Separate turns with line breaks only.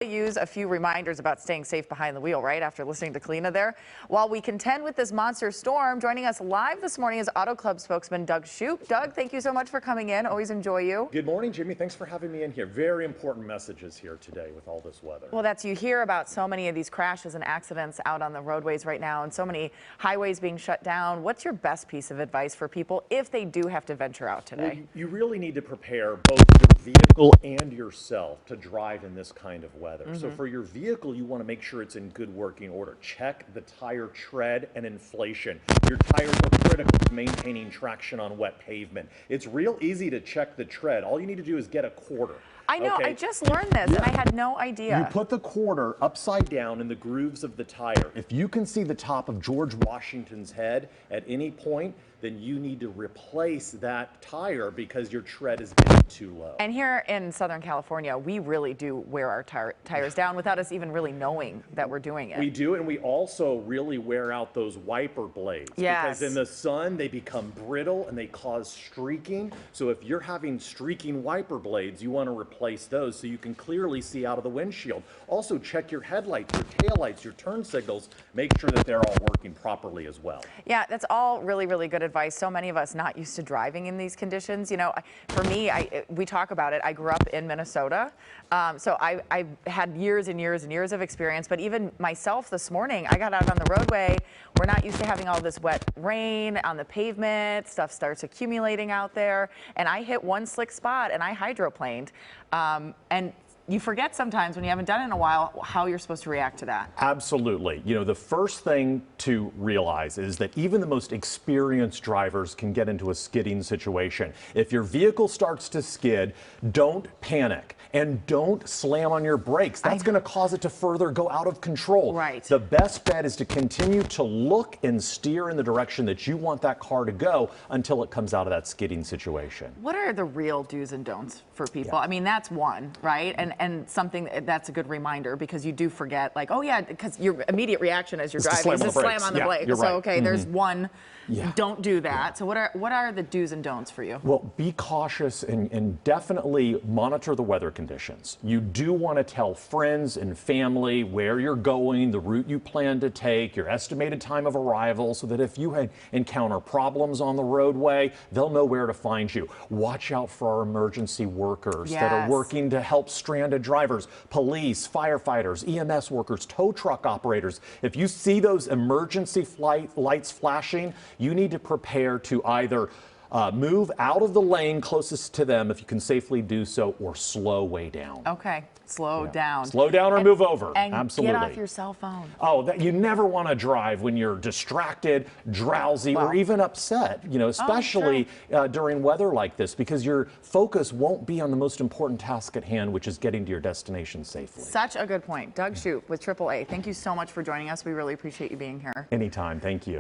Use a few reminders about staying safe behind the wheel, right? After listening to Kalina there. While we contend with this monster storm, joining us live this morning is Auto Club spokesman Doug Shupe. Doug, thank you so much for coming in. Always enjoy you.
Good morning, Jimmy. Thanks for having me in here. Very important messages here today with all this weather.
Well, you hear about so many of these crashes and accidents out on the roadways right now and so many highways being shut down. What's your best piece of advice for people if they do have to venture out today?
Well, you really need to prepare both your vehicle and yourself to drive in this kind of weather. So for your vehicle, you want to make sure it's in good working order. Check the tire tread and inflation. Your tires are critical to maintaining traction on wet pavement. It's real easy to check the tread. All you need to do is get a quarter.
I know,
okay?
I just learned this and I had no idea.
You put the quarter upside down in the grooves of the tire. If you can see the top of George Washington's head at any point, then you need to replace that tire because your tread is getting too low.
And here in Southern California, we really do wear our tires down without us even really knowing that we're doing it.
We do, and we also really wear out those wiper blades.
Yes.
Because in the sun, they become brittle and they cause streaking. So if you're having streaking wiper blades, you want to replace those so you can clearly see out of the windshield. Also, check your headlights, your taillights, your turn signals. Make sure that they're all working properly as well.
Yeah, that's all really, really good advice. So many of us not used to driving in these conditions. You know, for me, we talk about it. I grew up in Minnesota, so I had years and years and years of experience. But even myself this morning, I got out on the roadway. We're not used to having all this wet rain on the pavement. Stuff starts accumulating out there, and I hit one slick spot and I hydroplaned. And you forget sometimes when you haven't done it in a while how you're supposed to react to that.
Absolutely. You know, the first thing to realize is that even the most experienced drivers can get into a skidding situation. If your vehicle starts to skid, don't panic and don't slam on your brakes. That's going to cause it to further go out of control.
Right.
The best bet is to continue to look and steer in the direction that you want that car to go until it comes out of that skidding situation.
What are the real do's and don'ts for people?
Yeah.
I mean, that's one, right? And something that's a good reminder because you do forget, like, oh yeah, because your immediate reaction as you're driving is to slam on the brake.
You're
so
right.
Okay, there's one.
Yeah.
Don't do that. So what are the do's and don'ts for you?
Well, be cautious and definitely monitor the weather conditions. You do want to tell friends and family where you're going, the route you plan to take, your estimated time of arrival, so that if you encounter problems on the roadway, they'll know where to find you. Watch out for our emergency workers that are working to help stranded drivers, police, firefighters, EMS workers, tow truck operators. If you see those emergency lights flashing, you need to prepare to either move out of the lane closest to them if you can safely do so, or slow way down.
Okay, slow down.
Slow down or move over.
And
absolutely.
Get off your cell phone.
Oh, you never want to drive when you're distracted, drowsy, or even upset, you know, especially during weather like this, because your focus won't be on the most important task at hand, which is getting to your destination safely.
Such a good point. Doug Shupe with AAA. Thank you so much for joining us. We really appreciate you being here.
Anytime. Thank you.